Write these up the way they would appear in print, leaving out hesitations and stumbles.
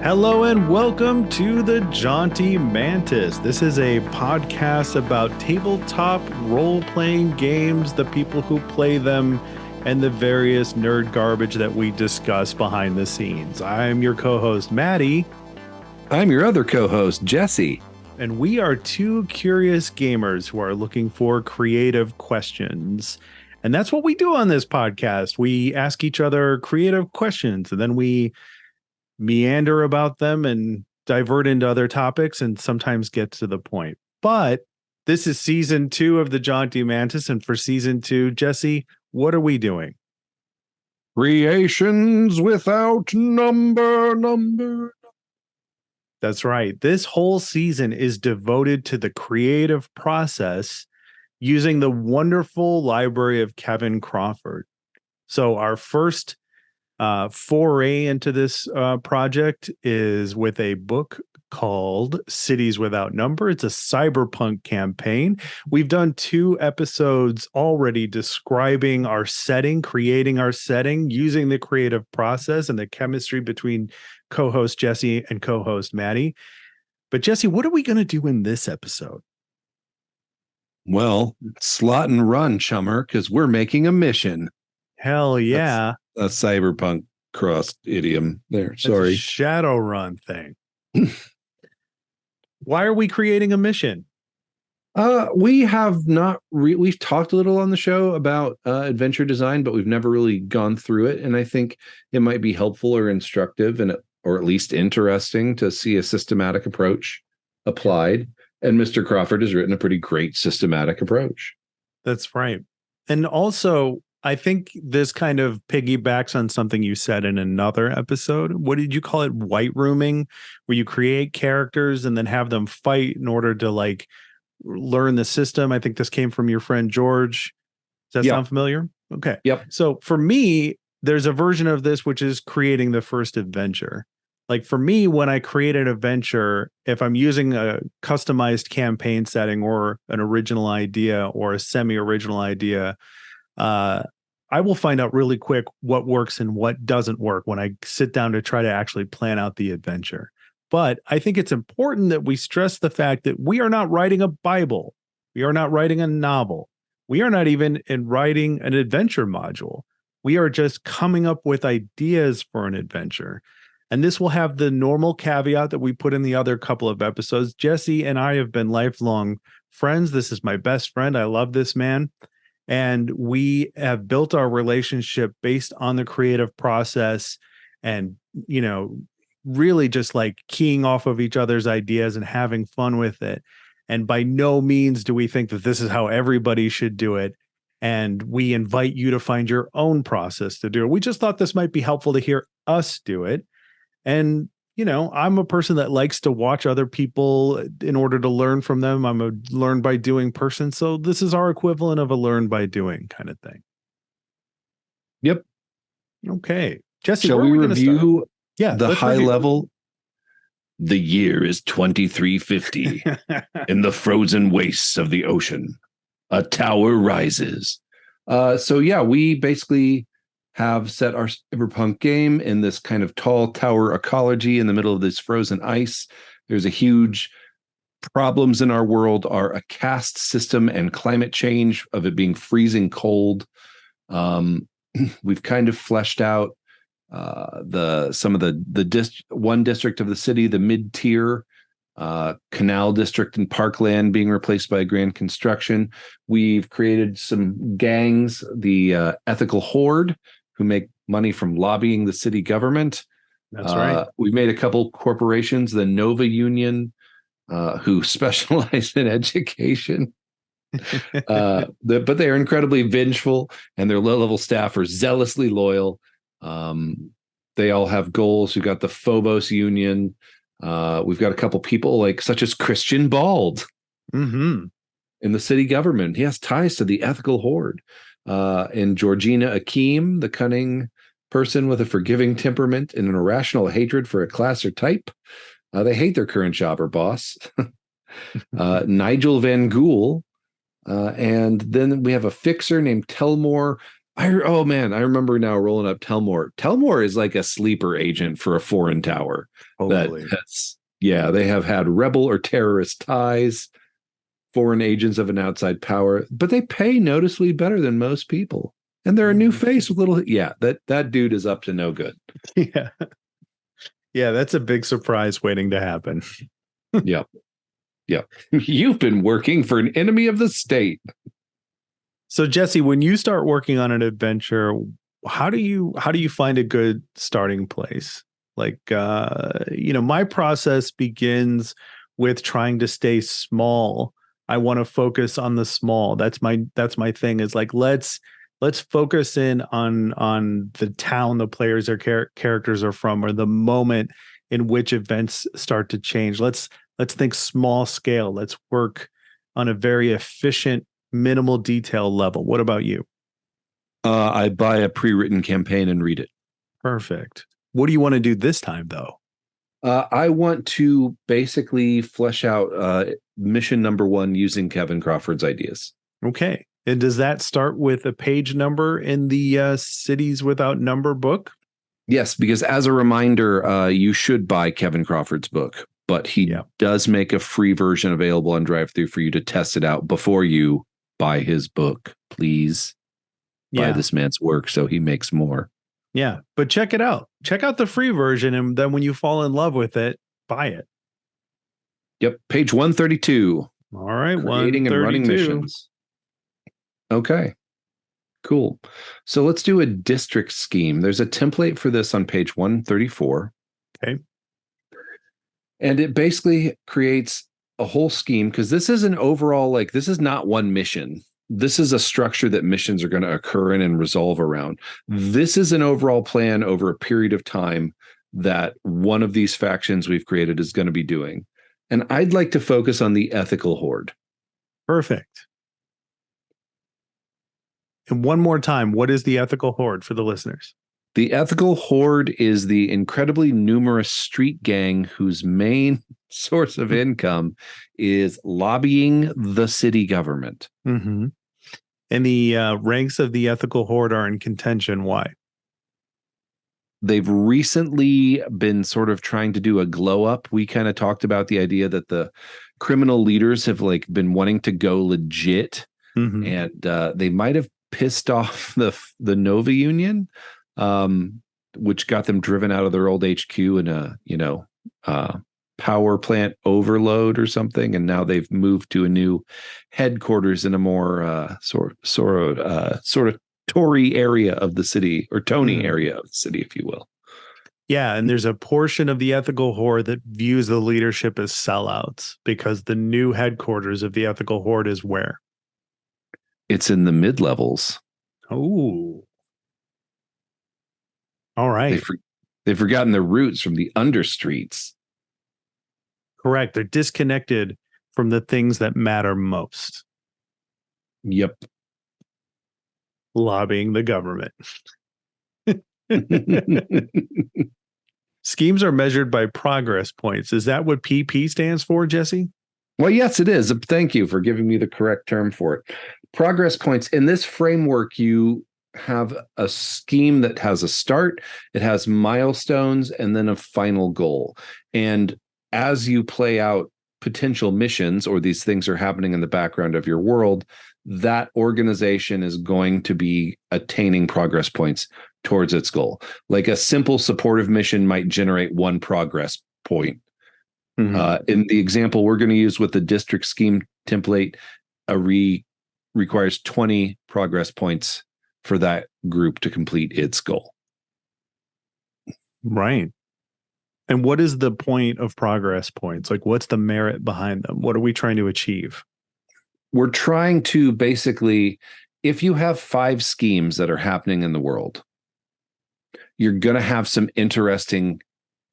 Hello and welcome to the Jaunty Mantis. This is a podcast about tabletop role-playing games, the people who play them, and the various nerd garbage that we discuss behind the scenes. I'm your co-host, Matty. I'm your other co-host, Jesse. And we are two curious gamers who are looking for creative questions. And that's what we do on this podcast. We ask each other creative questions, and then we meander about them and divert into other topics and sometimes get to the point. But this is season 2 of the Jaunty Mantis. And for season 2, Jesse, what are we doing? Creations without number. That's right. This whole season is devoted to the creative process using the wonderful library of Kevin Crawford. So our first foray into this project is with a book called Cities Without Number. It's a cyberpunk campaign. We've done 2 episodes already describing our setting, creating our setting, using the creative process and the chemistry between co-host Jesse and co-host Matty. But Jesse, what are we going to do in this episode? Well, slot and run, chummer, because we're making a mission. Hell yeah. That's a cyberpunk crossed idiom there. Sorry. Shadowrun thing. Why are we creating a mission? We have not we've talked a little on the show about adventure design, but we've never really gone through it. And I think it might be helpful or instructive or at least interesting to see a systematic approach applied. And Mr. Crawford has written a pretty great systematic approach. That's right. And also, I think this kind of piggybacks on something you said in another episode. What did you call it? White rooming, where you create characters and then have them fight in order to like learn the system. I think this came from your friend George. Does that sound familiar? Okay. Yep. So for me, there's a version of this which is creating the first adventure. Like for me, when I create an adventure, if I'm using a customized campaign setting or an original idea or a semi-original idea, I will find out really quick what works and what doesn't work when I sit down to try to actually plan out the adventure. But I think it's important that we stress the fact that we are not writing a Bible. We are not writing a novel. We are not even writing an adventure module. We are just coming up with ideas for an adventure. And this will have the normal caveat that we put in the other couple of episodes. Jesse and I have been lifelong friends. This is my best friend. I love this man. And we have built our relationship based on the creative process and, really just like keying off of each other's ideas and having fun with it. And by no means do we think that this is how everybody should do it. And we invite you to find your own process to do it. We just thought this might be helpful to hear us do it. And, I'm a person that likes to watch other people in order to learn from them. I'm a learn by doing person. So this is our equivalent of a learn by doing kind of thing. Yep. Okay. Jesse, shall we review the high level? The year is 2350. In the frozen wastes of the ocean, a tower rises. We basically have set our cyberpunk game in this kind of tall tower ecology in the middle of this frozen ice. There's a huge problems in our world are a caste system and climate change of it being freezing cold. We've kind of fleshed out some of the one district of the city, the mid-tier canal district and parkland being replaced by grand construction. We've created some gangs, the ethical horde, who make money from lobbying the city government. That's right. We've made a couple corporations, the Nova Union, who specialize in education. But they are incredibly vengeful, and their low-level staff are zealously loyal. They all have goals. We've got the Phobos Union. We've got a couple people such as Christian Bald in the city government. He has ties to the ethical horde. And Georgina Akeem, the cunning person with a forgiving temperament and an irrational hatred for a class or type. They hate their current job or boss. Nigel Van Gool. And then we have a fixer named Telmore, Oh man, I remember now rolling up Telmore. Telmore is like a sleeper agent for a foreign tower. Totally. They have had rebel or terrorist ties, foreign agents of an outside power, but they pay noticeably better than most people. And they're a new face with little, that dude is up to no good. Yeah. Yeah, that's a big surprise waiting to happen. Yep. Yep. You've been working for an enemy of the state. So Jesse, when you start working on an adventure, how do you find a good starting place? Like my process begins with trying to stay small. I want to focus on the small. That's my thing, is like let's focus in on the town the players or characters are from, or the moment in which events start to change. Let's think small scale. Let's work on a very efficient, minimal detail level. What about you? I buy a pre-written campaign and read it. Perfect. What do you want to do this time, though? I want to basically flesh out mission number 1 using Kevin Crawford's ideas. Okay. And does that start with a page number in the Cities Without Number book? Yes, because as a reminder, you should buy Kevin Crawford's book, but he does make a free version available on DriveThru for you to test it out before you buy his book. Please buy this man's work so he makes more. Yeah, but check it out. Check out the free version, and then when you fall in love with it, buy it. Yep, page 132. All right, creating and running missions. Okay, cool. So let's do a district scheme. There's a template for this on page 134. Okay. And it basically creates a whole scheme, because this is an overall, this is not one mission. This is a structure that missions are going to occur in and resolve around. This is an overall plan over a period of time that one of these factions we've created is going to be doing. And I'd like to focus on the ethical horde. Perfect. And one more time, what is the ethical horde for the listeners? The ethical horde is the incredibly numerous street gang whose main source of income is lobbying the city government. Mm-hmm. And the ranks of the ethical horde are in contention. Why? They've recently been sort of trying to do a glow up. We kind of talked about the idea that the criminal leaders have been wanting to go legit, and they might have pissed off the Nova Union, which got them driven out of their old HQ in a power plant overload or something, and now they've moved to a new headquarters in a more sort of Tory area of the city, or Tony area of the city, if you will. Yeah, and there's a portion of the ethical horde that views the leadership as sellouts, because the new headquarters of the ethical horde is where? It's in the mid-levels. Oh. All right. They've forgotten their roots from the understreets. Correct. They're disconnected from the things that matter most. Yep. Lobbying the government. Schemes are measured by progress points. Is that what PP stands for, Jesse? Well, yes, it is. Thank you for giving me the correct term for it. Progress points. In this framework, you have a scheme that has a start, it has milestones, and then a final goal. And as you play out potential missions, or these things are happening in the background of your world, that organization is going to be attaining progress points towards its goal. Like a simple supportive mission might generate 1 progress point. In the example we're going to use with the district scheme template, requires 20 progress points for that group to complete its goal. Right. And what is the point of progress points? Like, what's the merit behind them? What are we trying to achieve? We're trying to basically, if you have 5 schemes that are happening in the world, you're going to have some interesting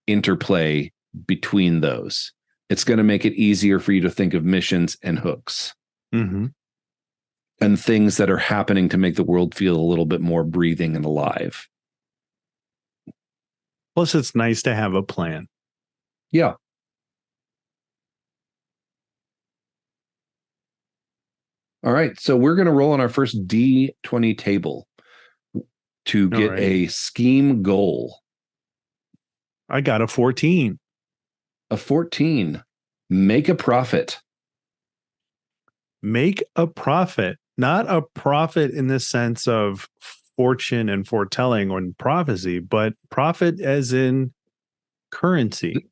interplay between those. It's going to make it easier for you to think of missions and hooks. And things that are happening to make the world feel a little bit more breathing and alive. Plus, it's nice to have a plan. Yeah. All right. So we're going to roll on our first D20 table. to get a scheme goal. I got a 14. A 14. Make a profit. Make a profit. Not a profit in the sense of fortune and foretelling or prophecy, but profit as in currency.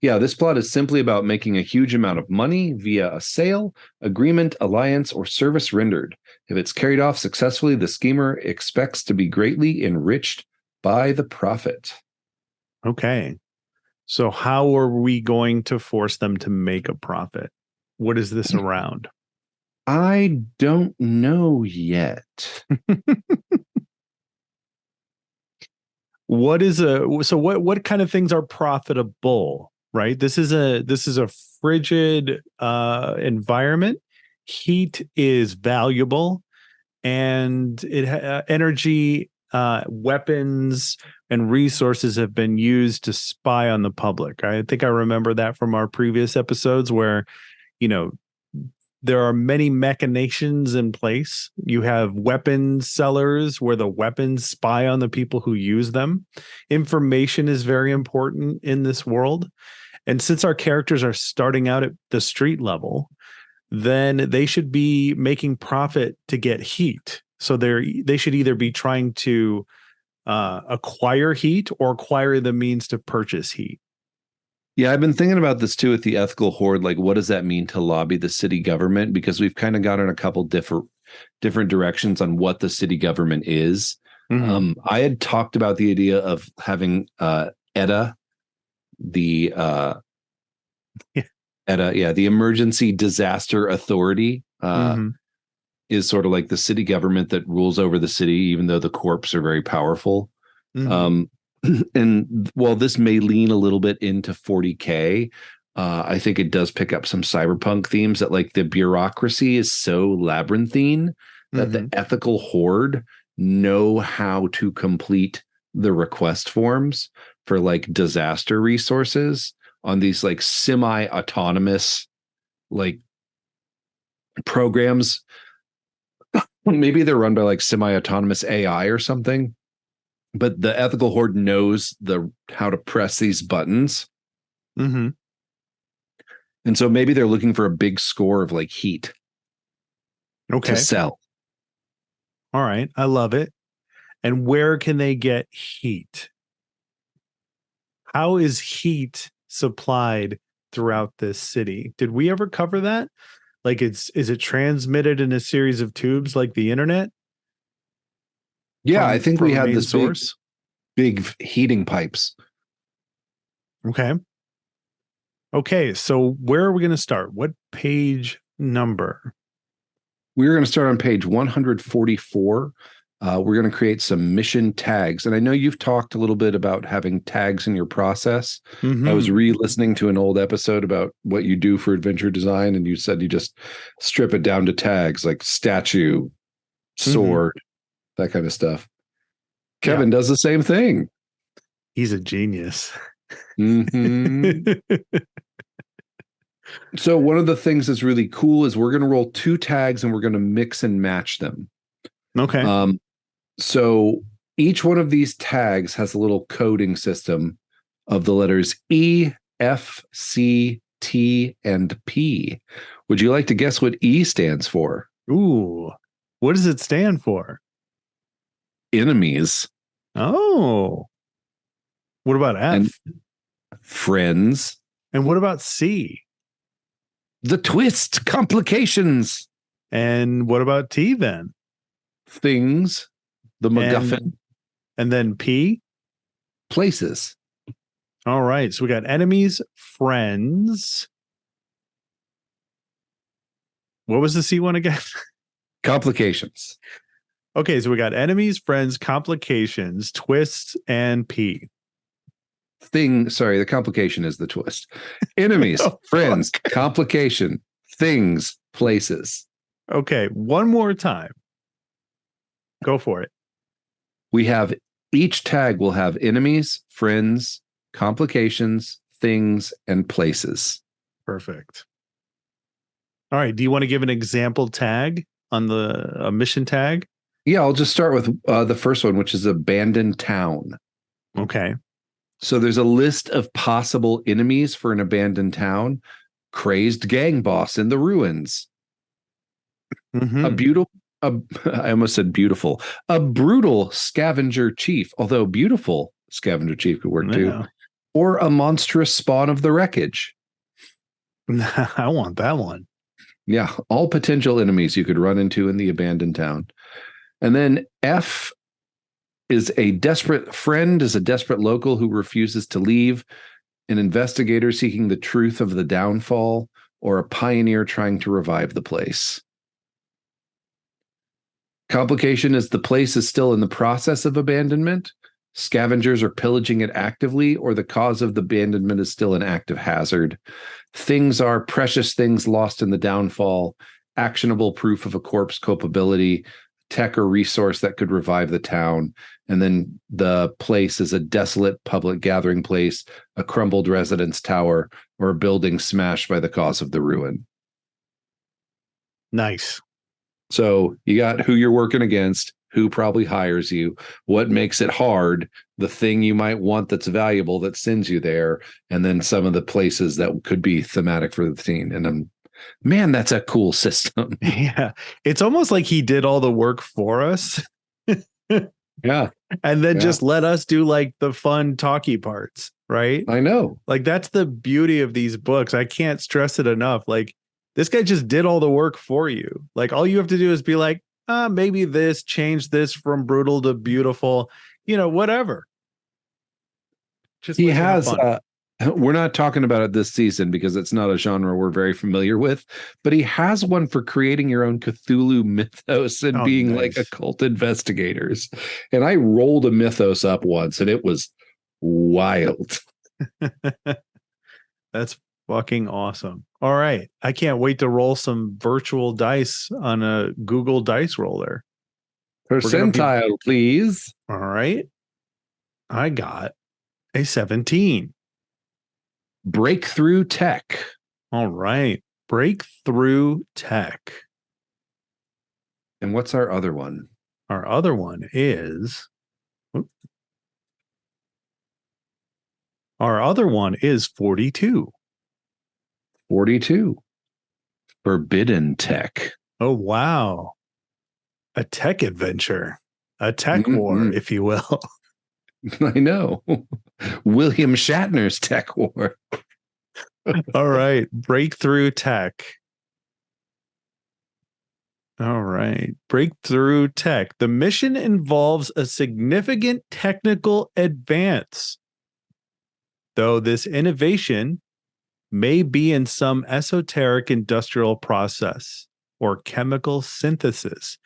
Yeah, this plot is simply about making a huge amount of money via a sale, agreement, alliance, or service rendered. If it's carried off successfully, the schemer expects to be greatly enriched by the profit. Okay. So how are we going to force them to make a profit? What is this around? I don't know yet. What kind of things are profitable, right? This is a frigid environment. Heat is valuable, and energy, weapons, and resources have been used to spy on the public. I think I remember that from our previous episodes where, there are many machinations in place. You have weapons sellers where the weapons spy on the people who use them. Information is very important in this world. And since our characters are starting out at the street level, then they should be making profit to get heat. So they should either be trying to acquire heat or acquire the means to purchase heat. Yeah, I've been thinking about this too with the ethical horde. Like, what does that mean to lobby the city government? Because we've kind of gone in a couple different directions on what the city government is. Mm-hmm. I had talked about the idea of having EDA, the the Emergency Disaster Authority, is sort of like the city government that rules over the city, even though the corps are very powerful. Mm-hmm. And while this may lean a little bit into 40K, I think it does pick up some cyberpunk themes that, like, the bureaucracy is so labyrinthine that the ethical horde know how to complete the request forms for like disaster resources on these like semi-autonomous like programs. Maybe they're run by like semi-autonomous AI or something. But the ethical horde knows how to press these buttons. Mm-hmm. And so maybe they're looking for a big score of like heat to sell. All right. I love it. And where can they get heat? How is heat supplied throughout this city? Did we ever cover that? Like, is it transmitted in a series of tubes like the internet? Yeah, I think we had this source. Big heating pipes. Okay, so where are we going to start? What page number? We're going to start on page 144. We're going to create some mission tags. And I know you've talked a little bit about having tags in your process. Mm-hmm. I was re-listening to an old episode about what you do for adventure design, and you said you just strip it down to tags like statue, sword, that kind of stuff. Kevin does the same thing. He's a genius. Mm-hmm. So one of the things that's really cool is we're going to roll 2 tags and we're going to mix and match them. Okay. So each one of these tags has a little coding system of the letters E, F, C, T, and P. Would you like to guess what E stands for? Ooh, what does it stand for? Enemies. Oh. What about F? And friends. And what about C? The twist, complications. And what about T then? Things, the MacGuffin. And then P? Places. All right. So we got enemies, friends. What was the C one again? Complications. Okay, so we got enemies, friends, complications, twists, and P. The complication is the twist. Enemies, friends, complication, things, places. Okay, one more time. Go for it. Each tag will have enemies, friends, complications, things, and places. Perfect. All right, do you want to give an example tag on a mission tag? Yeah, I'll just start with the first one, which is abandoned town. Okay. So there's a list of possible enemies for an abandoned town. Crazed gang boss in the ruins. A beautiful, I almost said beautiful, a brutal scavenger chief, although beautiful scavenger chief could work too, or a monstrous spawn of the wreckage. I want that one. Yeah, all potential enemies you could run into in the abandoned town. And then F is a desperate friend, is a desperate local who refuses to leave, an investigator seeking the truth of the downfall, or a pioneer trying to revive the place. Complication is the place is still in the process of abandonment. Scavengers are pillaging it actively, or the cause of the abandonment is still an active hazard. Things are precious things lost in the downfall, actionable proof of a corpse culpability, tech or resource that could revive the town. And then the place is a desolate public gathering place, a crumbled residence tower, or a building smashed by the cause of the ruin. Nice. So you got who you're working against, who probably hires you, what makes it hard, the thing you might want that's valuable that sends you there, and then some of the places that could be thematic for the scene. And man, that's a cool system. Yeah. It's almost like he did all the work for us. Yeah. And then just let us do like the fun talky parts, right? I know. Like that's the beauty of these books. I can't stress it enough. Like this guy just did all the work for you. Like all you have to do is be like, maybe this, change this from brutal to beautiful, whatever. Just he has we're not talking about it this season because it's not a genre we're very familiar with, but he has one for creating your own Cthulhu mythos and being like occult investigators. And I rolled a mythos up once and it was wild. That's fucking awesome. All right. I can't wait to roll some virtual dice on a Google Dice Roller. Percentile, please. All right. I got a 17. Breakthrough tech. All right. Breakthrough tech. And what's our other one? Our other one is... Our other one is 42. 42. Forbidden tech. Oh, wow. A tech adventure. A tech war, if you will. I know. William Shatner's tech war. All right. Breakthrough tech. All right. Breakthrough tech. The mission involves a significant technical advance. Though this innovation may be in some esoteric industrial process or chemical synthesis,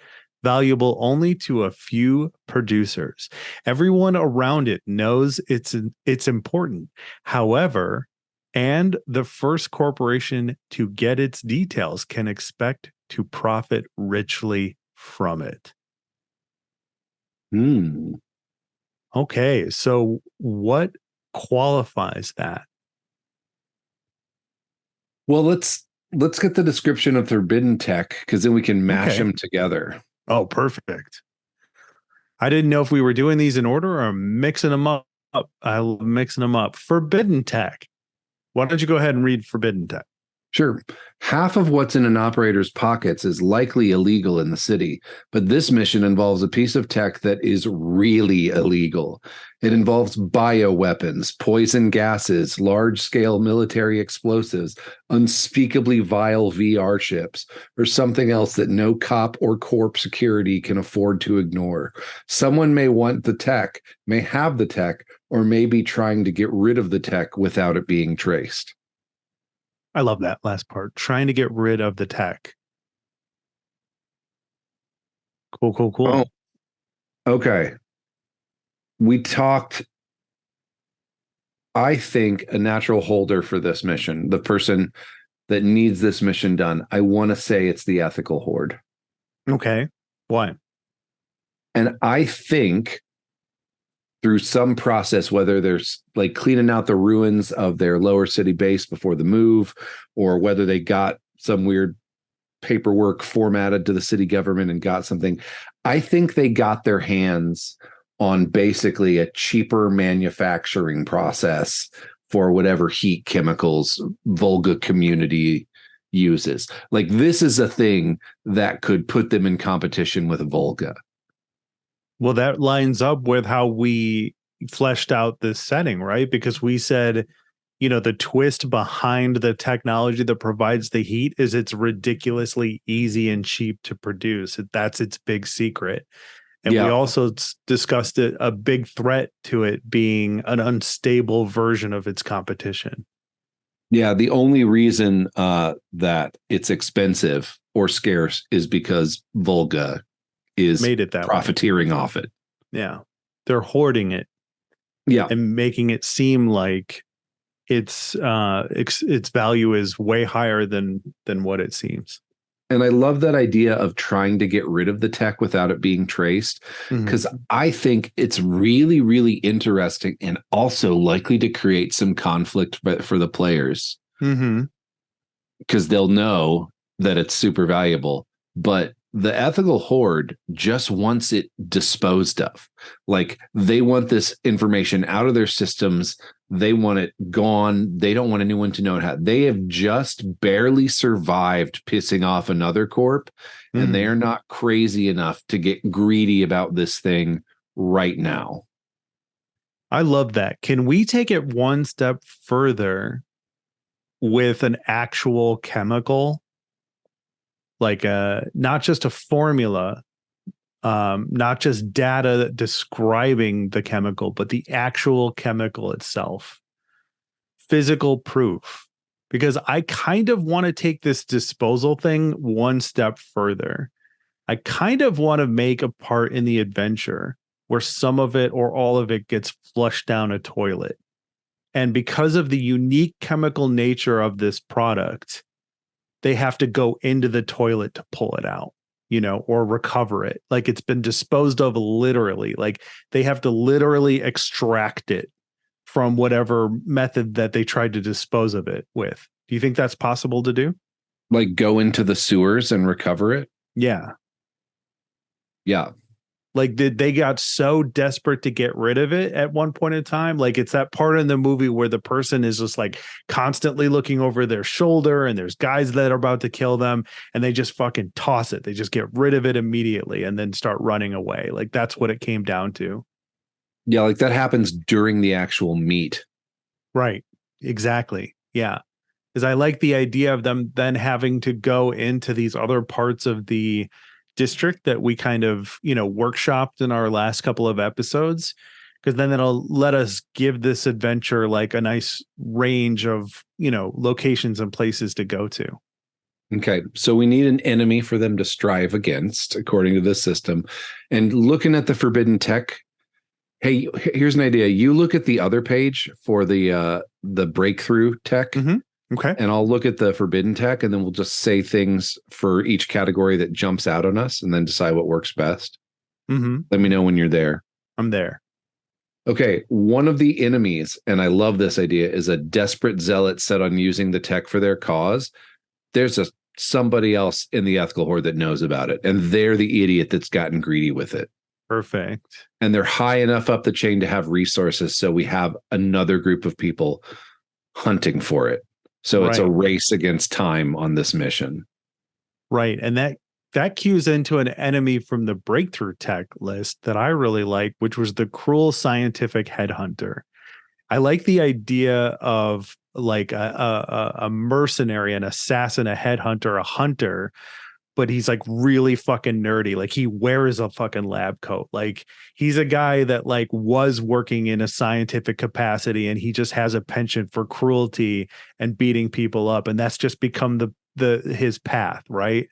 valuable only to a few producers. Everyone around it knows it's important. However, and the first corporation to get its details can expect to profit richly from it. Okay, so what qualifies that? Well, let's get the description of forbidden tech because then we can mash them together. Oh, perfect. I didn't know if we were doing these in order or mixing them up. I love mixing them up. Forbidden tech. Why don't you go ahead and read forbidden tech? Sure. Half of what's in an operator's pockets is likely illegal in the city, but this mission involves a piece of tech that is really illegal. It involves bioweapons, poison gases, large-scale military explosives, unspeakably vile VR chips, or something else that no cop or corp security can afford to ignore. Someone may want the tech, may have the tech, or may be trying to get rid of the tech without it being traced. I love that last part. Trying to get rid of the tech. Cool. Oh, okay. We talked, I think, a natural holder for this mission, the person that needs this mission done. I want to say it's the ethical horde. Okay. Why? And I think through some process, whether there's like cleaning out the ruins of their lower city base before the move, or whether they got some weird paperwork formatted to the city government and got something. I think they got their hands on basically a cheaper manufacturing process for whatever heat chemicals Volga community uses. Like, this is a thing that could put them in competition with Volga. Well, that lines up with how we fleshed out this setting, right? Because we said, the twist behind the technology that provides the heat is it's ridiculously easy and cheap to produce. That's its big secret. And we also discussed it, a big threat to it being an unstable version of its competition. Yeah, the only reason that it's expensive or scarce is because Volga is made it that profiteering off it. Yeah, they're hoarding it. Yeah, and making it seem like its value is way higher than what it seems. And I love that idea of trying to get rid of the tech without it being traced, because I think it's really, really interesting and also likely to create some conflict for the players. Because they'll know that it's super valuable, but the ethical horde just wants it disposed of. Like, they want this information out of their systems. They want it gone. They don't want anyone to know it. They have just barely survived pissing off another corp, and they are not crazy enough to get greedy about this thing right now. I love that. Can we take it one step further with an actual chemical? Like not just a formula, not just data describing the chemical, but the actual chemical itself. Physical proof. Because I kind of want to take this disposal thing one step further. I kind of want to make a part in the adventure where some of it or all of it gets flushed down a toilet. And because of the unique chemical nature of this product, they have to go into the toilet to pull it out, or recover it. Like, it's been disposed of literally. Like, they have to literally extract it from whatever method that they tried to dispose of it with. Do you think that's possible to do? Like, go into the sewers and recover it? Yeah. Yeah. Like, they got so desperate to get rid of it at one point in time. Like, it's that part in the movie where the person is just like constantly looking over their shoulder and there's guys that are about to kill them and they just fucking toss it. They just get rid of it immediately and then start running away. Like, that's what it came down to. Yeah, like that happens during the actual meet. Right. Exactly. Yeah. Because I like the idea of them then having to go into these other parts of the district that we kind of, workshopped in our last couple of episodes, because then it'll let us give this adventure like a nice range of, locations and places to go to. Okay, so we need an enemy for them to strive against, according to this system. And looking at the forbidden tech, hey, here's an idea. You look at the other page for the breakthrough tech. Okay. And I'll look at the forbidden tech, and then we'll just say things for each category that jumps out on us and then decide what works best. Let me know when you're there. I'm there. Okay. One of the enemies, and I love this idea, is a desperate zealot set on using the tech for their cause. There's somebody else in the ethical horde that knows about it, and they're the idiot that's gotten greedy with it. Perfect. And they're high enough up the chain to have resources, so we have another group of people hunting for it. So it's a race against time on this mission. Right. And that cues into an enemy from the breakthrough tech list that I really like, which was the cruel scientific headhunter. I like the idea of like a mercenary, an assassin, a headhunter, a hunter, but he's like really fucking nerdy. Like, he wears a fucking lab coat. Like, he's a guy that like was working in a scientific capacity and he just has a penchant for cruelty and beating people up. And that's just become his path. Right.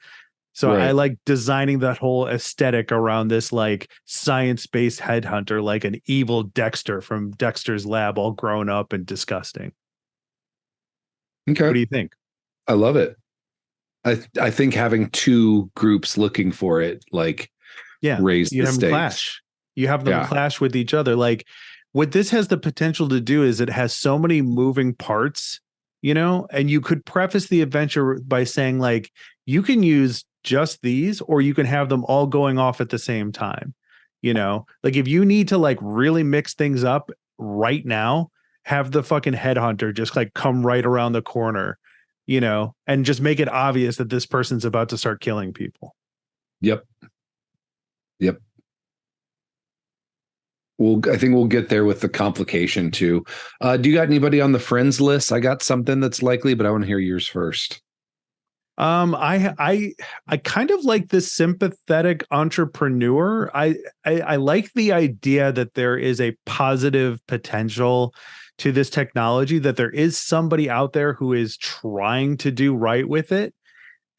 So I like designing that whole aesthetic around this like science-based headhunter, like an evil Dexter from Dexter's Lab, all grown up and disgusting. Okay. What do you think? I love it. I think having two groups looking for it, like, raise the stakes. Clash. You have them clash with each other. Like, what this has the potential to do is it has so many moving parts, and you could preface the adventure by saying like, you can use just these, or you can have them all going off at the same time. Like if you need to like really mix things up right now, have the fucking headhunter just like come right around the corner, and just make it obvious that this person's about to start killing people. Yep. I think we'll get there with the complication too. Do you got anybody on the friends list? I got something that's likely, but I want to hear yours first. I kind of like this sympathetic entrepreneur. I like the idea that there is a positive potential to this technology, that there is somebody out there who is trying to do right with it.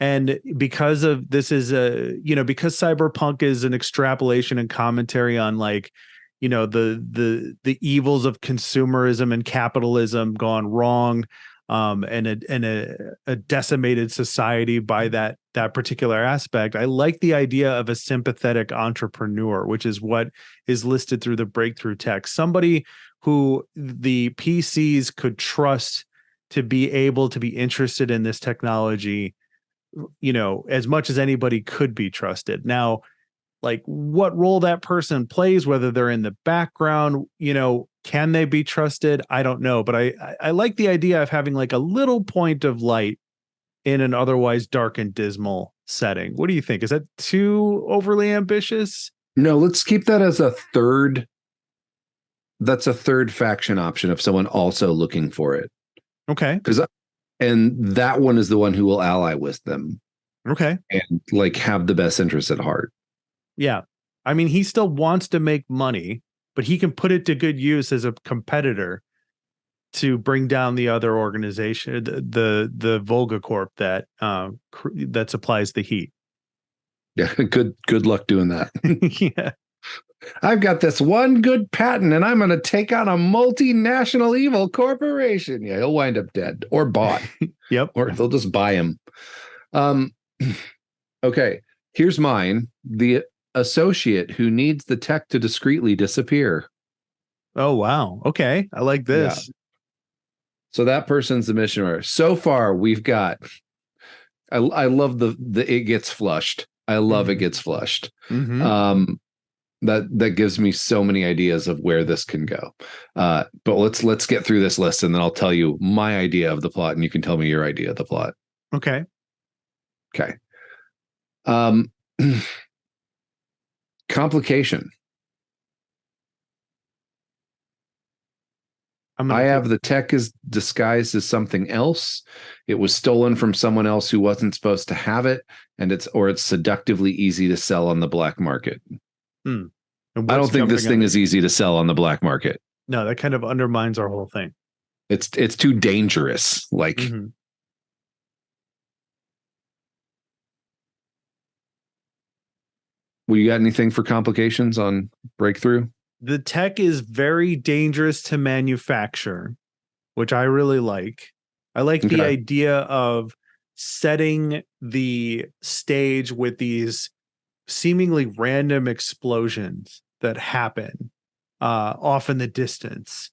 And because of this is because Cyberpunk is an extrapolation and commentary on like, the evils of consumerism and capitalism gone wrong, and a decimated society by that particular aspect. I like the idea of a sympathetic entrepreneur, which is what is listed through the breakthrough text. Somebody who the PCs could trust to be able to be interested in this technology, as much as anybody could be trusted. Now, like what role that person plays, whether they're in the background, can they be trusted? I don't know, but I like the idea of having like a little point of light in an otherwise dark and dismal setting. What do you think? Is that too overly ambitious? No, let's keep that as a third. That's a third faction option of someone also looking for it. Okay. And that one is the one who will ally with them. Okay. And like have the best interest at heart. Yeah. I mean, he still wants to make money, but he can put it to good use as a competitor to bring down the other organization, the Volga Corp that supplies the heat. Yeah, good luck doing that. Yeah. I've got this one good patent and I'm going to take on a multinational evil corporation. Yeah, he'll wind up dead or bought. Yep. Or they'll just buy him. Okay, here's mine. The associate who needs the tech to discreetly disappear. Oh, wow. Okay. I like this. Yeah. So that person's the missionary. So far, we've got, I love the it gets flushed. I love it gets flushed. Mm-hmm. That gives me so many ideas of where this can go. But let's get through this list and then I'll tell you my idea of the plot and you can tell me your idea of the plot. Okay. Okay. Complication. I have the tech is disguised as something else. It was stolen from someone else who wasn't supposed to have it, and it's seductively easy to sell on the black market. I don't think this thing is easy to sell on the black market. No, that kind of undermines our whole thing. It's too dangerous. Like, well, you got anything for complications on breakthrough? The tech is very dangerous to manufacture, which I really like. I like the idea of setting the stage with these seemingly random explosions that happen off in the distance.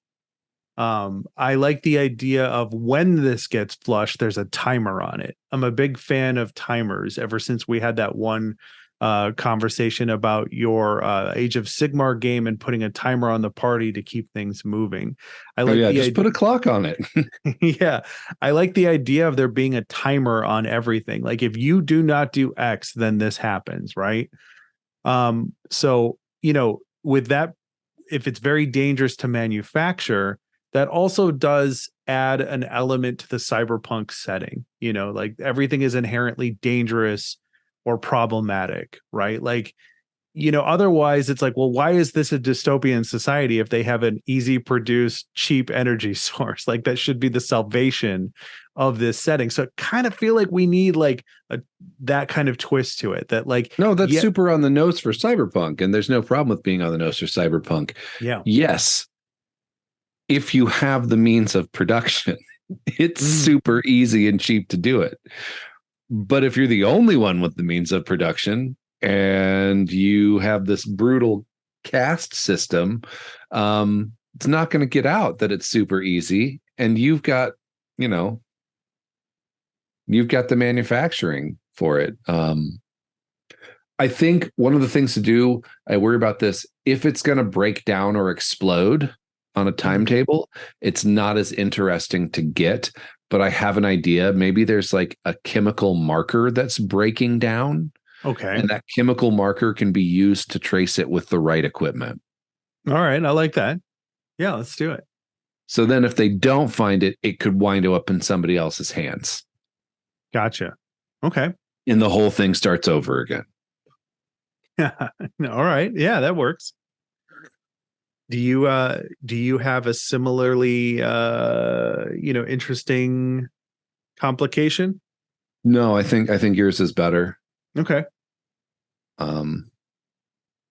I like the idea of when this gets flushed, there's a timer on it. I'm a big fan of timers ever since we had that one conversation about your Age of Sigmar game and putting a timer on the party to keep things moving. I like just put a clock on it. Yeah. I like the idea of there being a timer on everything. Like if you do not do X, then this happens, right? So, with that, if it's very dangerous to manufacture, that also does add an element to the cyberpunk setting. Like everything is inherently dangerous or problematic, right? Like, otherwise it's like, well, why is this a dystopian society if they have an easy produced, cheap energy source? Like that should be the salvation of this setting. So I kind of feel like we need like that kind of twist to it that like, no, that's super on the nose for cyberpunk. And there's no problem with being on the nose for cyberpunk. Yeah. Yes. If you have the means of production, it's super easy and cheap to do it. But if you're the only one with the means of production and you have this brutal caste system, it's not going to get out that it's super easy. And you've got the manufacturing for it. I think one of the things to do, I worry about this, if it's going to break down or explode on a timetable, it's not as interesting to get, but I have an idea. Maybe there's like a chemical marker that's breaking down. Okay. And that chemical marker can be used to trace it with the right equipment. All right. I like that. Yeah, let's do it. So then if they don't find it, it could wind up in somebody else's hands. Gotcha. Okay. And the whole thing starts over again. All right. Yeah, that works. Do you have a similarly interesting complication? No, I think yours is better. Okay.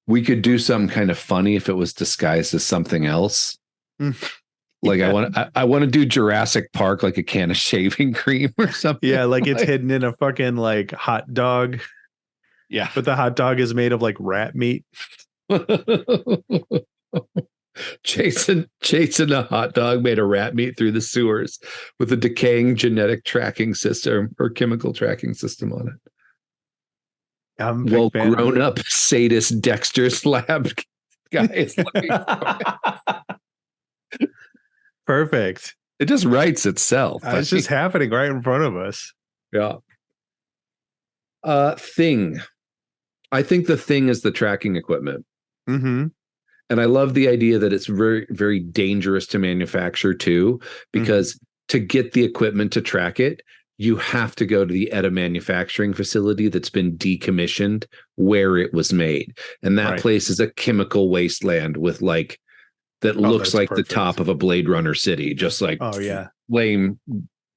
We could do something kind of funny if it was disguised as something else. Like yeah. I want to do Jurassic Park, like a can of shaving cream or something. Yeah, like it's hidden in a fucking like hot dog. Yeah. But the hot dog is made of like rat meat. Chasing a hot dog made of rat meat through the sewers with a decaying genetic tracking system or chemical tracking system on it. Well, grown up sadist Dexter's lab guy is looking perfect. It just writes itself. It's just happening right in front of us. Yeah. Thing. I think the thing is the tracking equipment. Mm-hmm. And I love the idea that it's very, very dangerous to manufacture too, because to get the equipment to track it, you have to go to the ETA manufacturing facility that's been decommissioned where it was made. And that place is a chemical wasteland with like, that looks like perfect. The top of a Blade Runner city, just like flame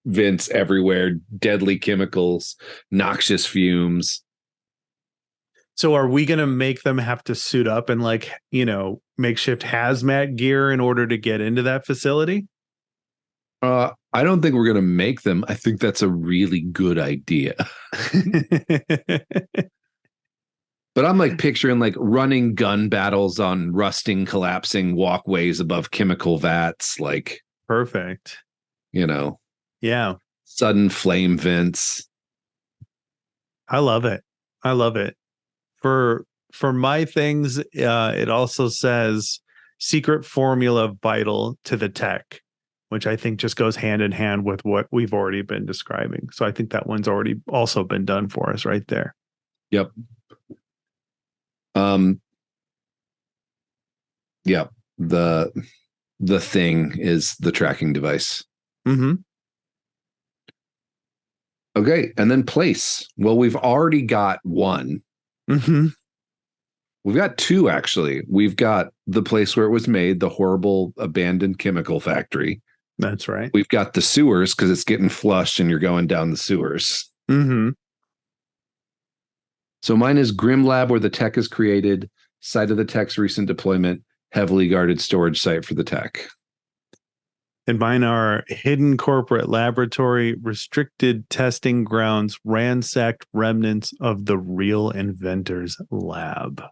vents everywhere, deadly chemicals, noxious fumes. So are we going to make them have to suit up in like, makeshift hazmat gear in order to get into that facility? I don't think we're going to make them. I think that's a really good idea. But I'm like picturing like running gun battles on rusting, collapsing walkways above chemical vats. Like perfect. Yeah. Sudden flame vents. I love it. For my things, it also says secret formula vital to the tech, which I think just goes hand in hand with what we've already been describing. So I think that one's already also been done for us right there. Yep. Yeah. The thing is the tracking device. Mm-hmm. Okay. And then place. Well, we've already got one. Mm-hmm. We've got two, actually. We've got the place where it was made, the horrible abandoned chemical factory. That's right. We've got the sewers because it's getting flushed and you're going down the sewers. Mm-hmm. So mine is Grim Lab, where the tech is created, site of the tech's recent deployment, heavily guarded storage site for the tech. And mine are hidden corporate laboratory, restricted testing grounds, ransacked remnants of the real inventor's lab.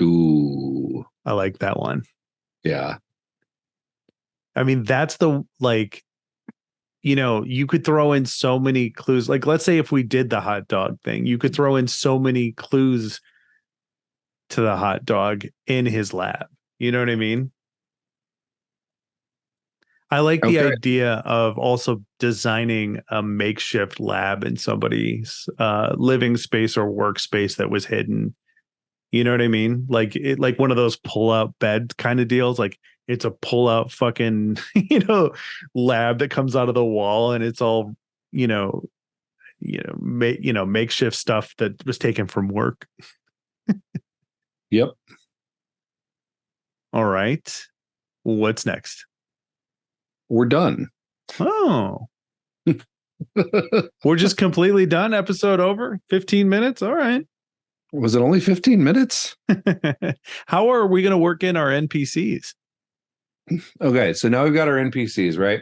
Ooh. I like that one. Yeah. I mean, that's the, like, you could throw in so many clues. Like, let's say if we did the hot dog thing, you could throw in so many clues to the hot dog in his lab. You know what I mean? I like the idea of also designing a makeshift lab in somebody's living space or workspace that was hidden. You know what I mean? Like one of those pull-out bed kind of deals. Like it's a pull-out fucking, lab that comes out of the wall, and it's all, makeshift stuff that was taken from work. Yep. All right. What's next? We're done. Oh. We're just completely done. Episode over. 15 minutes. All right. Was it only 15 minutes? How are we going to work in our NPCs? Okay, so now we've got our NPCs, right?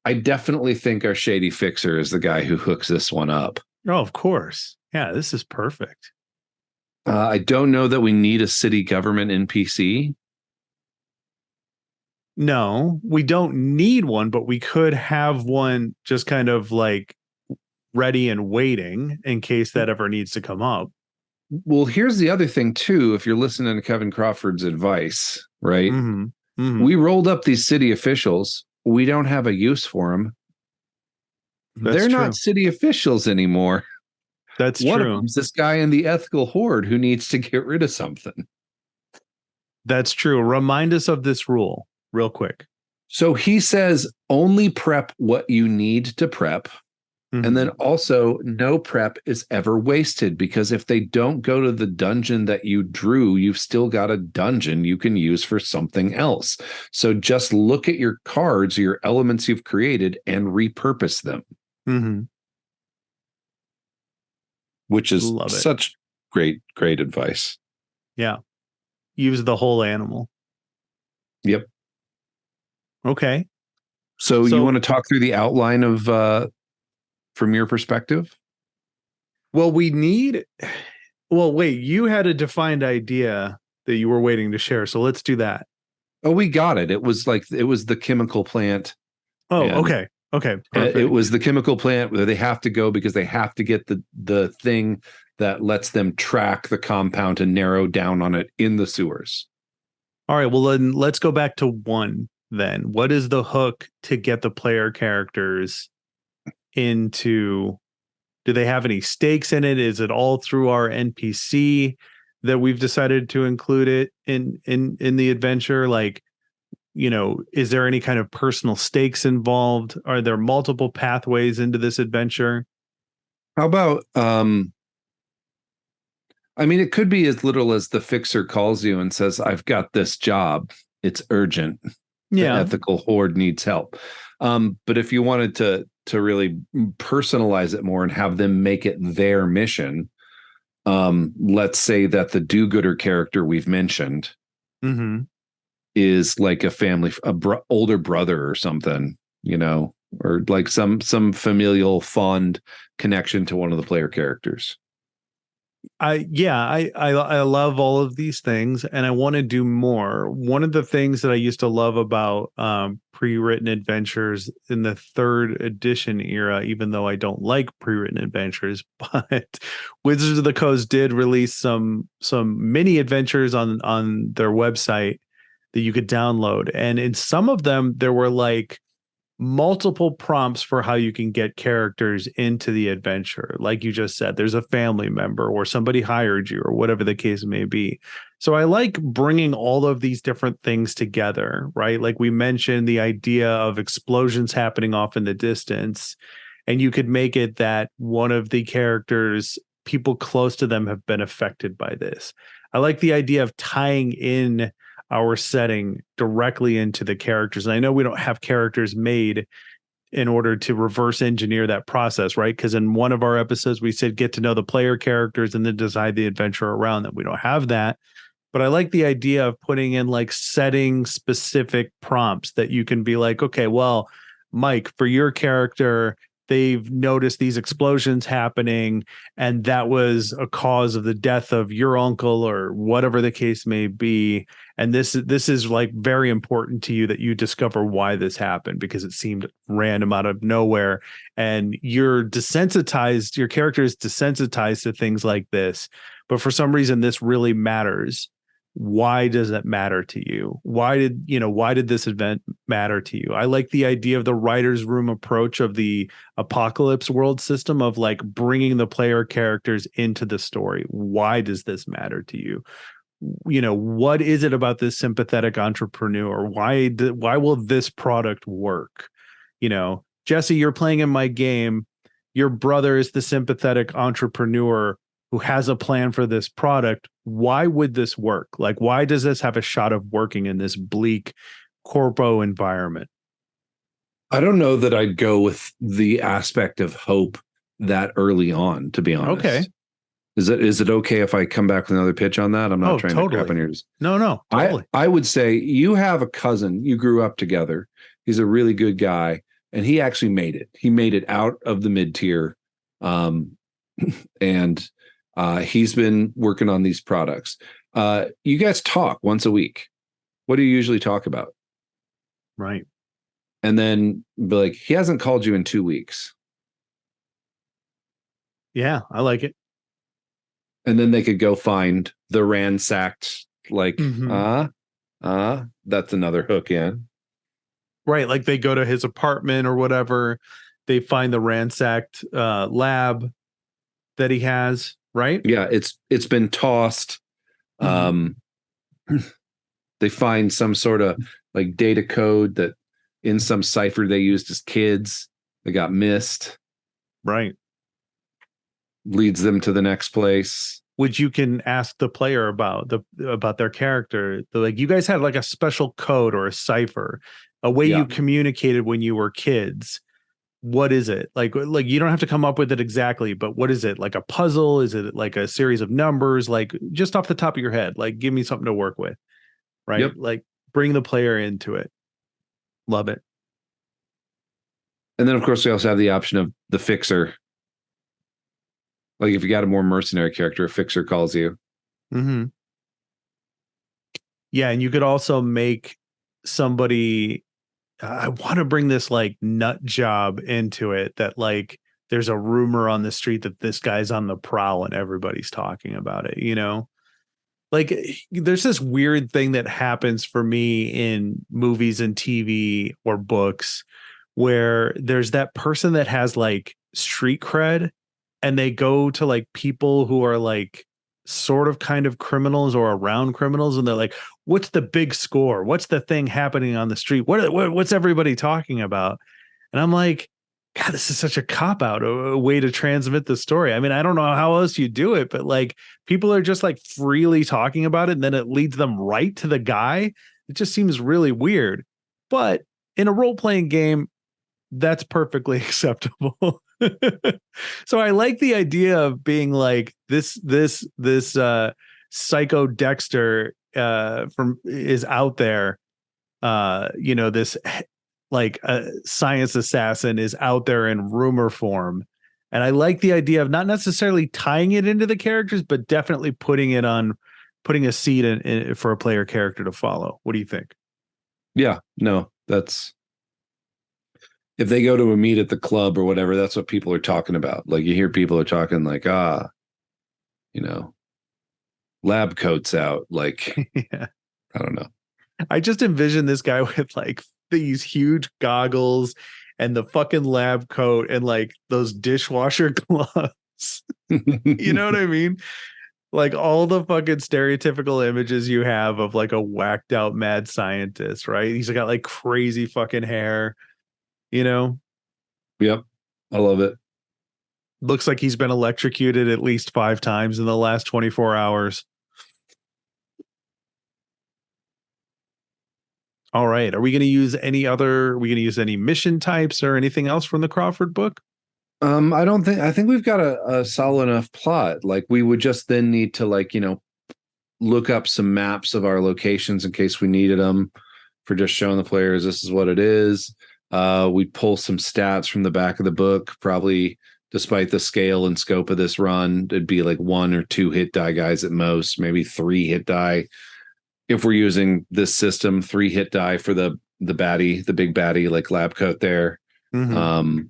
I definitely think our shady fixer is the guy who hooks this one up. Oh, of course. Yeah, this is perfect. I don't know that we need a city government NPC. No, we don't need one, but we could have one just kind of like ready and waiting in case that ever needs to come up. Well, here's the other thing too. If you're listening to Kevin Crawford's advice, right? We rolled up these city officials. We don't have a use for them. They're not city officials anymore. That's One true. of them's this guy in the ethical horde who needs to get rid of something. That's true. Remind us of this rule real quick. So he says only prep what you need to prep. And then also no prep is ever wasted, because if they don't go to the dungeon that you drew, you've still got a dungeon you can use for something else. So just look at your cards, your elements you've created, and repurpose them. Which is such great advice. Yeah. Use the whole animal. Yep. Okay. So you want to talk through the outline of from your perspective? Well, wait, you had a defined idea that you were waiting to share. So let's do that. Oh, we got it. It was the chemical plant. Oh, okay. Okay. Perfect. It was the chemical plant where they have to go because they have to get the thing that lets them track the compound and narrow down on it in the sewers. All right. Well, then let's go back to one then. What is the hook to get the player characters into? Do they have any stakes in it? Is it all through our NPC that we've decided to include it in the adventure? Like, is there any kind of personal stakes involved? Are there multiple pathways into this adventure? How about it could be as little as the fixer calls you and says, I've got this job. It's urgent. Yeah. The ethical horde needs help. But if you wanted to really personalize it more and have them make it their mission, let's say that the do-gooder character we've mentioned is like a family, older brother or something, or like some familial fond connection to one of the player characters. I love all of these things, and I want to do more. One of the things that I used to love about pre-written adventures in the 3rd edition era, even though I don't like pre-written adventures, but Wizards of the Coast did release some mini adventures on their website that you could download, and in some of them there were like multiple prompts for how you can get characters into the adventure. Like you just said, there's a family member or somebody hired you or whatever the case may be. So I like bringing all of these different things together, right? Like we mentioned the idea of explosions happening off in the distance, and you could make it that one of the characters, people close to them, have been affected by this. I like the idea of tying in our setting directly into the characters. And I know we don't have characters made in order to reverse engineer that process, right? Because in one of our episodes, we said get to know the player characters and then design the adventure around them. We don't have that. But I like the idea of putting in like setting specific prompts that you can be like, okay, well, Mike, for your character, they've noticed these explosions happening, and that was a cause of the death of your uncle or whatever the case may be. And this is like very important to you that you discover why this happened, because it seemed random out of nowhere. And you're desensitized, your character is desensitized to things like this. But for some reason, this really matters. Why does it matter to you? Why did this event matter to you? I like the idea of the writer's room approach of the apocalypse world system of like bringing the player characters into the story. Why does this matter to you? What is it about this sympathetic entrepreneur? Why will this product work? Jesse, you're playing in my game. Your brother is the sympathetic entrepreneur who has a plan for this product. Why would this work? Like, why does this have a shot of working in this bleak corpo environment? I don't know that I'd go with the aspect of hope that early on, to be honest. Okay. Is it okay if I come back with another pitch on that? I'm not trying to crap on yours. No, totally. I would say you have a cousin, you grew up together. He's a really good guy, and he actually made it. He made it out of the mid-tier. And he's been working on these products. You guys talk once a week. What do you usually talk about? Right. And then be like, he hasn't called you in 2 weeks. Yeah, I like it. And then they could go find the ransacked, like, that's another hook in. Right. Like they go to his apartment or whatever. They find the ransacked lab that he has. Right. Yeah. It's been tossed. They find some sort of like data code that in some cipher they used as kids. They got missed. Right. Leads them to the next place. Which you can ask the player about their character. Like, you guys had like a special code or a cipher, a way you communicated when you were kids. What is it? Like you don't have to come up with it exactly, but what is it? Like a puzzle? Is it like a series of numbers? Like, just off the top of your head, like, give me something to work with. Right. Yep. Like, bring the player into it. Love it. And then of course we also have the option of the fixer. Like if you got a more mercenary character, a fixer calls you. Mm-hmm. Yeah, and you could also make somebody. I want to bring this like nut job into it, that like there's a rumor on the street that this guy's on the prowl and everybody's talking about it. Like there's this weird thing that happens for me in movies and TV or books where there's that person that has like street cred, and they go to like people who are like sort of kind of criminals or around criminals, and they're like, what's the big score? What's the thing happening on the street? What's everybody talking about? And I'm like, God, this is such a cop out, a way to transmit the story. I mean, I don't know how else you do it, but like people are just like freely talking about it, and then it leads them right to the guy. It just seems really weird. But in a role-playing game, that's perfectly acceptable. So I like the idea of being like this Psycho Dexter is out there. This like a science assassin is out there in rumor form. And I like the idea of not necessarily tying it into the characters, but definitely putting a seed in for a player character to follow. What do you think? Yeah, no, that's, if they go to a meet at the club or whatever, that's what people are talking about. Like you hear people are talking like, lab coats out. Like, Yeah. I don't know. I just envision this guy with like these huge goggles and the fucking lab coat and like those dishwasher gloves. You know what I mean? Like all the fucking stereotypical images you have of like a whacked out mad scientist, right? He's got like crazy fucking hair. Yep. I love it. Looks like he's been electrocuted at least 5 times in the last 24 hours. All right. Are we going to use any mission types or anything else from the Crawford book? I think we've got a solid enough plot. Like we would just then need to look up some maps of our locations in case we needed them for just showing the players this is what it is. We'd pull some stats from the back of the book. Probably, despite the scale and scope of this run, it'd be like 1 or 2 hit die guys at most, maybe 3 hit die. If we're using this system, 3 hit die for the baddie, the big baddie, like lab coat there. Mm-hmm.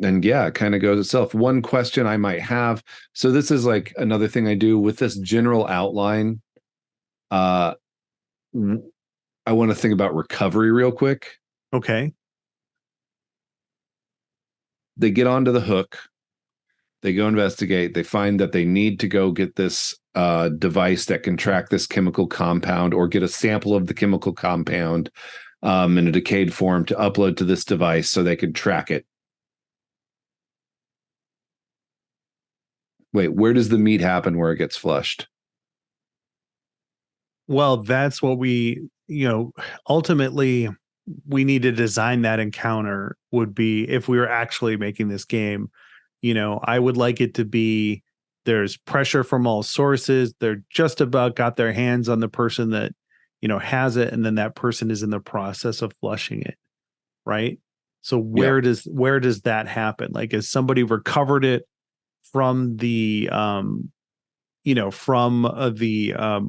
And yeah, it kind of goes itself. One question I might have. So this is like another thing I do with this general outline. I want to think about recovery real quick. Okay. They get onto the hook. They go investigate. They find that they need to go get this device that can track this chemical compound, or get a sample of the chemical compound in a decayed form to upload to this device so they can track it. Wait, where does the meat happen where it gets flushed? Well, that's what ultimately we need to design that encounter would be if we were actually making this game. I would like it to be there's pressure from all sources. They're just about got their hands on the person that, has it. And then that person is in the process of flushing it. Right. So where does that happen? Like, has somebody recovered it from the,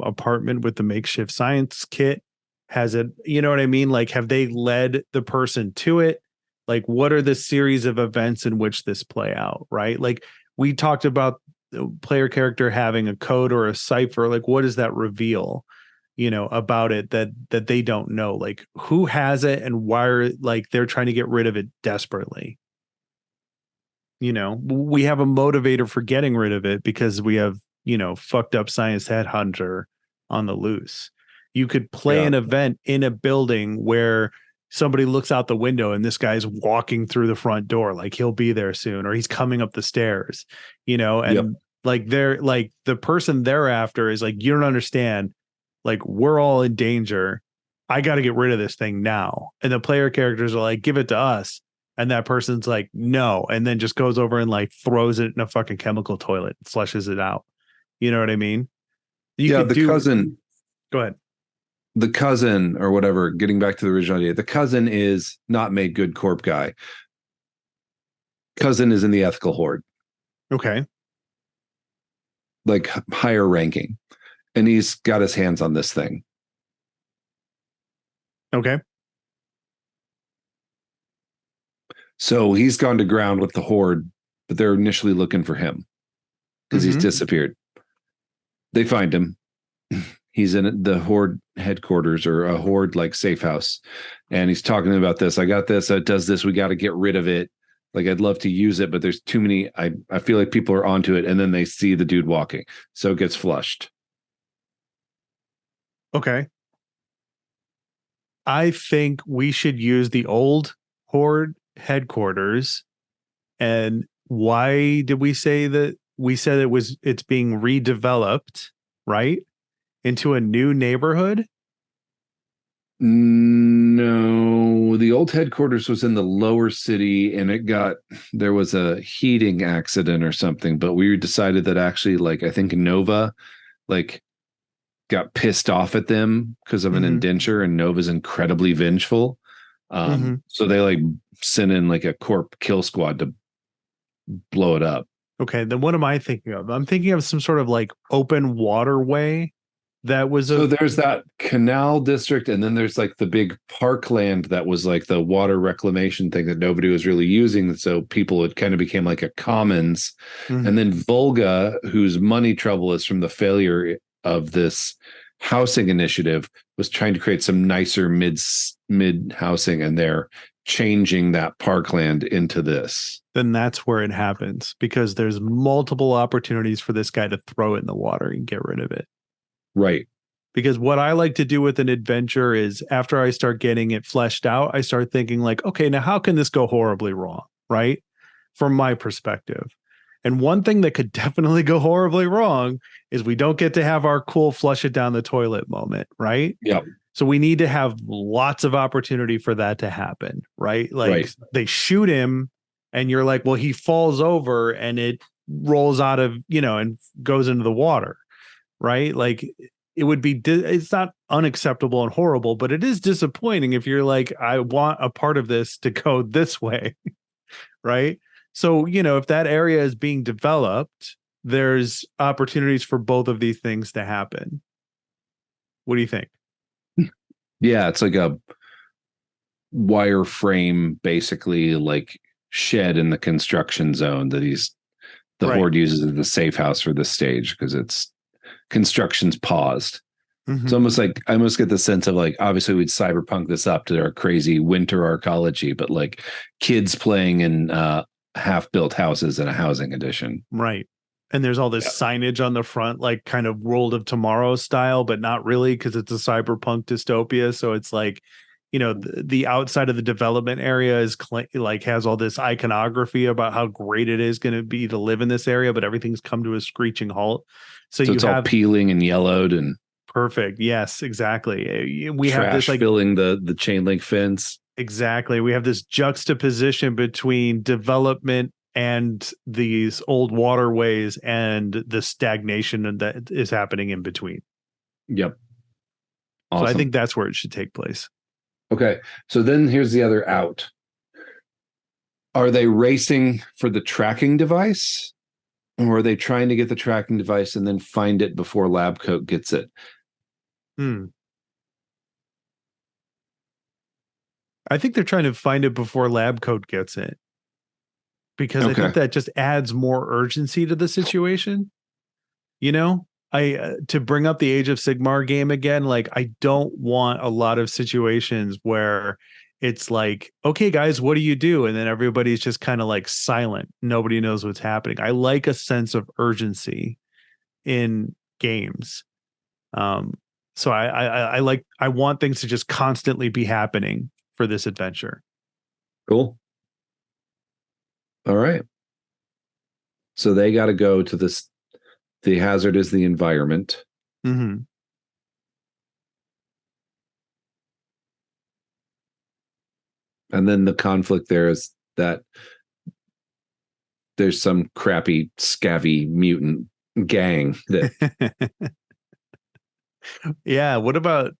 apartment with the makeshift science kit? Has it, you know what I mean? Like, have they led the person to it? Like, what are the series of events in which this play out? Right. Like, we talked about the player character having a code or a cipher. Like, what does that reveal, about it that they don't know? Like, who has it and why are like they're trying to get rid of it desperately? We have a motivator for getting rid of it because we have, fucked up science headhunter on the loose. You could play an event in a building where somebody looks out the window and this guy's walking through the front door, like he'll be there soon, or he's coming up the stairs, and like they're like the person thereafter is like, you don't understand, like we're all in danger. I got to get rid of this thing now. And the player characters are like, give it to us. And that person's like, no, and then just goes over and like throws it in a fucking chemical toilet, flushes it out. You know what I mean? Cousin. Go ahead. The cousin or whatever, getting back to the original idea, the cousin is not made good corp guy. Cousin is in the ethical horde. Okay. Like higher ranking. And he's got his hands on this thing. Okay. So he's gone to ground with the horde, but they're initially looking for him because he's disappeared. They find him. He's in the horde headquarters or a horde like safe house. And he's talking about this. I got this. It does this. We got to get rid of it. Like, I'd love to use it, but there's too many. I feel like people are onto it. And then they see the dude walking. So it gets flushed. Okay. I think we should use the old horde headquarters. And why did we say that? We said it's being redeveloped, right? Into a new neighborhood? No, the old headquarters was in the lower city and there was a heating accident or something, but we decided that actually, like, I think Nova like got pissed off at them because of an indenture, and Nova's incredibly vengeful. So they like sent in like a corp kill squad to blow it up. Okay, then what am I thinking of? I'm thinking of some sort of like open waterway that was so there's that canal district, and then there's like the big parkland that was like the water reclamation thing that nobody was really using. So people, it kind of became like a commons. And then Volga, whose money trouble is from the failure of this housing initiative, was trying to create some nicer mid housing, and they're changing that parkland into this. Then that's where it happens, because there's multiple opportunities for this guy to throw it in the water and get rid of it. Right. Because what I like to do with an adventure is, after I start getting it fleshed out, I start thinking like, okay, now how can this go horribly wrong? Right. From my perspective. And one thing that could definitely go horribly wrong is we don't get to have our cool flush it down the toilet moment. Right. Yeah. So we need to have lots of opportunity for that to happen. Right. Like they shoot him and you're like, well, he falls over and it rolls out of, and goes into the water. Right. Like, it would be, it's not unacceptable and horrible, but it is disappointing if you're like, I want a part of this to go this way. Right. So, if that area is being developed, there's opportunities for both of these things to happen. What do you think? Yeah, it's like a wireframe, basically, like shed in the construction zone that the horde uses as the safe house for this stage, because it's construction's paused. It's almost like, I almost get the sense of like, obviously we'd cyberpunk this up to our crazy winter arcology, but like kids playing in half-built houses in a housing edition. Right. And there's all this signage on the front, like kind of World of Tomorrow style, but not really, because it's a cyberpunk dystopia. So it's like, the outside of the development area is like has all this iconography about how great it is going to be to live in this area, but everything's come to a screeching halt. So you it's all peeling and yellowed and perfect. Yes, exactly. We trash have this like filling the chain link fence. Exactly. We have this juxtaposition between development and these old waterways and the stagnation that is happening in between. Yep. Awesome. So I think that's where it should take place. Okay. So then here's the other out. Are they racing for the tracking device, or are they trying to get the tracking device and then find it before lab coat gets it? I think they're trying to find it before lab coat gets it, because I think that just adds more urgency to the situation. You know, to bring up the Age of Sigmar game again, like I don't want a lot of situations where it's like, okay, guys, what do you do? And then everybody's just kind of like silent. Nobody knows what's happening. I like a sense of urgency in games. So I want things to just constantly be happening for this adventure. Cool. All right. So they got to go to this. The hazard is the environment. Mm-hmm. And then the conflict there is that there's some crappy, scabby mutant gang that. Yeah. What about,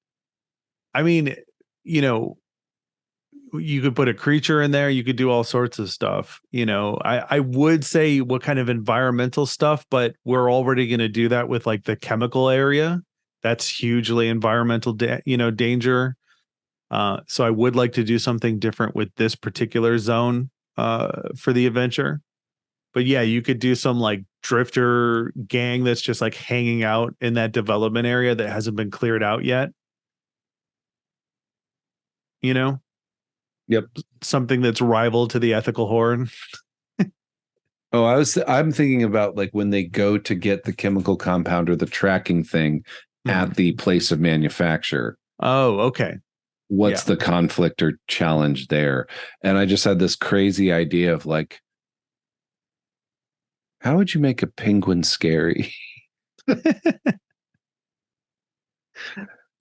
I mean, you know, you could put a creature in there. You could do all sorts of stuff. You know, I would say what kind of environmental stuff, but we're already going to do that with like the chemical area. That's hugely environmental, danger. So I would like to do something different with this particular zone for the adventure. But yeah, you could do some like drifter gang that's just like hanging out in that development area that hasn't been cleared out yet. You know? Yep. Something that's rival to the ethical horde. Oh, I'm thinking about like when they go to get the chemical compound or the tracking thing at the place of manufacture. Oh, okay. What's the conflict or challenge there? And I just had this crazy idea of like, how would you make a penguin scary?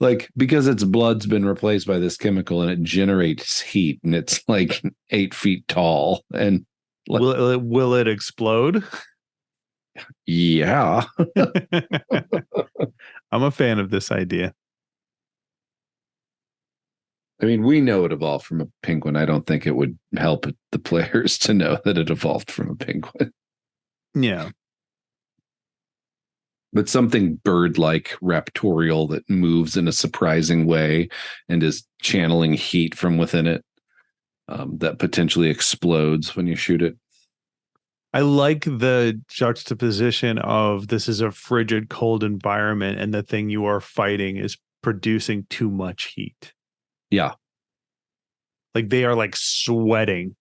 Like, because its blood's been replaced by this chemical and it generates heat and it's like 8 feet tall. And like, will it explode? Yeah. I'm a fan of this idea. I mean, we know it evolved from a penguin. I don't think it would help the players to know that it evolved from a penguin. Yeah. But something bird-like, raptorial that moves in a surprising way and is channeling heat from within it that potentially explodes when you shoot it. I like the juxtaposition of this is a frigid, cold environment and the thing you are fighting is producing too much heat. Yeah. Like they are like sweating.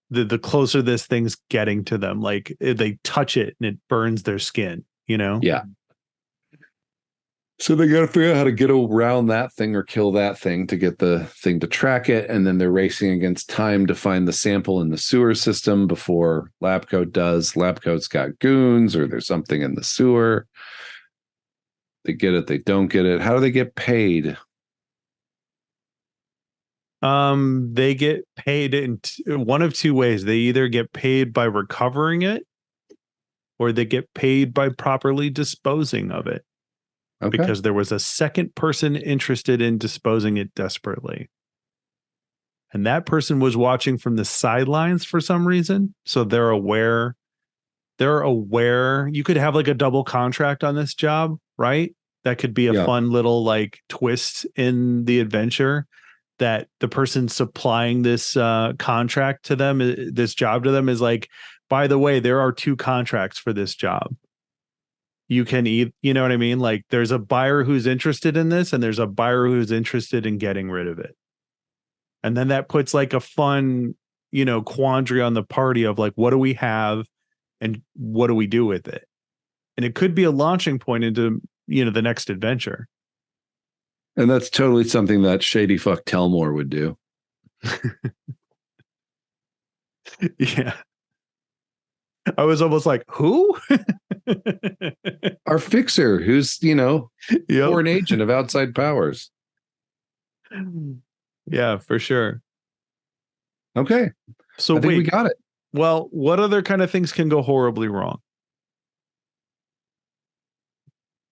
The closer this thing's getting to them, like they touch it and it burns their skin, you know? Yeah. So they got to figure out how to get around that thing or kill that thing to get the thing to track it. And then they're racing against time to find the sample in the sewer system before Labcoat does. Labcoat's got goons or there's something in the sewer. They get it. They don't get it. How do they get paid? They get paid in one of two ways. They either get paid by recovering it or they get paid by properly disposing of it. Okay. Because there was a second person interested in disposing it desperately. And that person was watching from the sidelines for some reason. So they're aware. You could have like a double contract on this job, right? That could be a fun little like twist in the adventure, that the person supplying this contract to them, this job to them, is like, by the way, there are 2 contracts for this job. You can you know what I mean? Like there's a buyer who's interested in this and there's a buyer who's interested in getting rid of it. And then that puts like a fun, quandary on the party of like, what do we have and what do we do with it? And it could be a launching point into, the next adventure. And that's totally something that shady fuck Telmore would do. Yeah. I was almost like, who? Our fixer, who's, foreign agent of outside powers. Yeah, for sure. Okay. So I think we got it. Well, what other kind of things can go horribly wrong?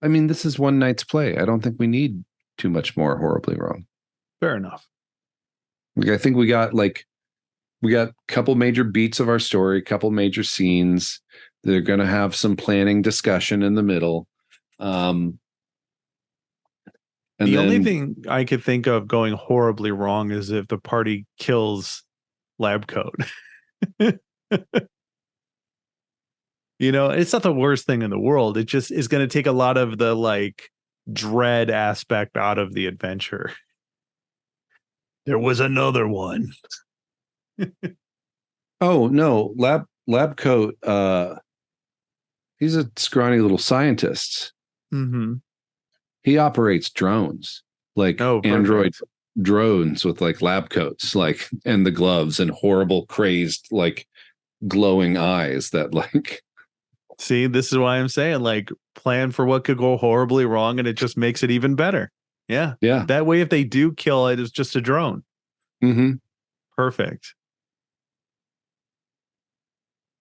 I mean, this is one night's play. I don't think we need too much more horribly wrong. Fair enough. I think we got a couple major beats of our story, a couple major scenes. They're going to have some planning discussion in the middle. The only thing I could think of going horribly wrong is if the party kills Labcoat. You know, it's not the worst thing in the world. It just is going to take a lot of the like dread aspect out of the adventure. There was another one. Oh no, lab coat. He's a scrawny little scientist. Mm-hmm. He operates drones, like Android drones with like lab coats, like, and the gloves and horrible, crazed, like glowing eyes that like. See, this is why I'm saying, like, plan for what could go horribly wrong, and it just makes it even better. Yeah. Yeah. That way, if they do kill it, it's just a drone. Mm-hmm. Perfect.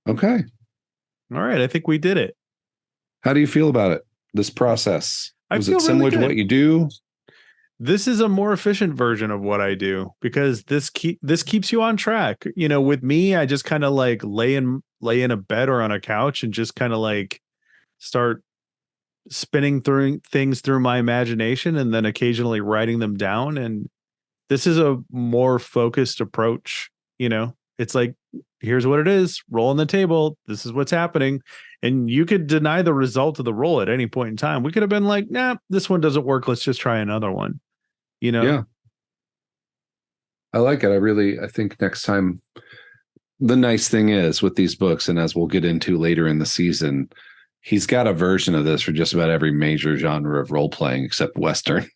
Okay. All right. I think we did it. How do you feel about it? This process? Was it similar really to what you do? This is a more efficient version of what I do because this keeps you on track. You know, with me, I just kind of like lay in a bed or on a couch and just kind of like start spinning through things through my imagination and then occasionally writing them down. And this is a more focused approach. You know, it's like, here's what it is, roll on the table. This is what's happening. And you could deny the result of the roll at any point in time. We could have been like, nah, this one doesn't work. Let's just try another one. You know? Yeah. I like it. I think next time, the nice thing is with these books, and as we'll get into later in the season, he's got a version of this for just about every major genre of role playing except Western.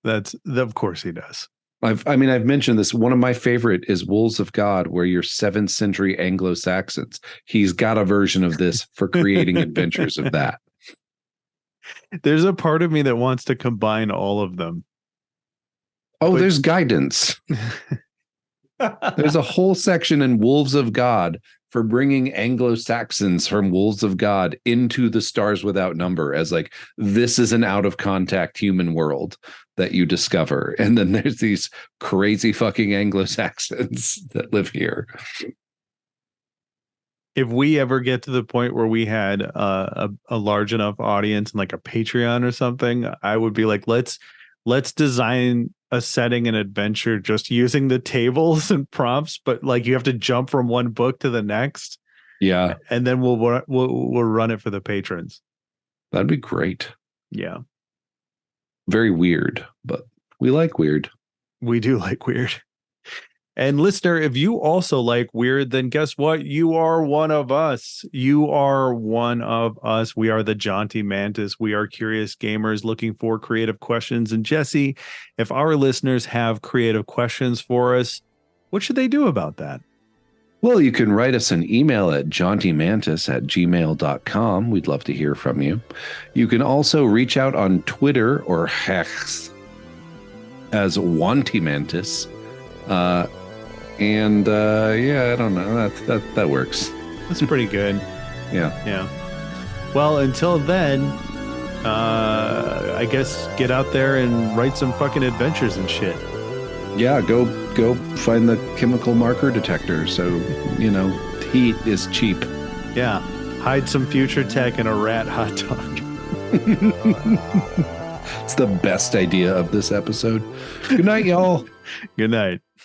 Of course he does. I've mentioned this. One of my favorite is Wolves of God, where you're 7th century Anglo-Saxons. He's got a version of this for creating adventures of that. There's a part of me that wants to combine all of them. Oh, there's guidance. There's a whole section in Wolves of God for bringing Anglo-Saxons from Wolves of God into the Stars Without Number as like, this is an out of contact human world that you discover. And then there's these crazy fucking Anglo-Saxons that live here. If we ever get to the point where we had a large enough audience and like a Patreon or something, I would be like, let's design a setting and adventure just using the tables and prompts, but like you have to jump from one book to the next. Yeah. And then we'll run it for the patrons. That'd be great. Yeah. Very weird, but we like weird. We do like weird. And listener, if you also like weird, then guess what? You are one of us. You are one of us. We are the Jaunty Mantis. We are curious gamers looking for creative questions. And Jesse, if our listeners have creative questions for us, what should they do about that? Well, you can write us an email at jauntymantis@gmail.com. We'd love to hear from you. You can also reach out on Twitter or Hex as Jaunty Mantis. I don't know. That works. That's pretty good. Yeah. Well, until then, I guess get out there and write some fucking adventures and shit. Yeah, go find the chemical marker detector. So, heat is cheap. Yeah. Hide some future tech in a rat hot dog. It's the best idea of this episode. Good night, y'all. Good night.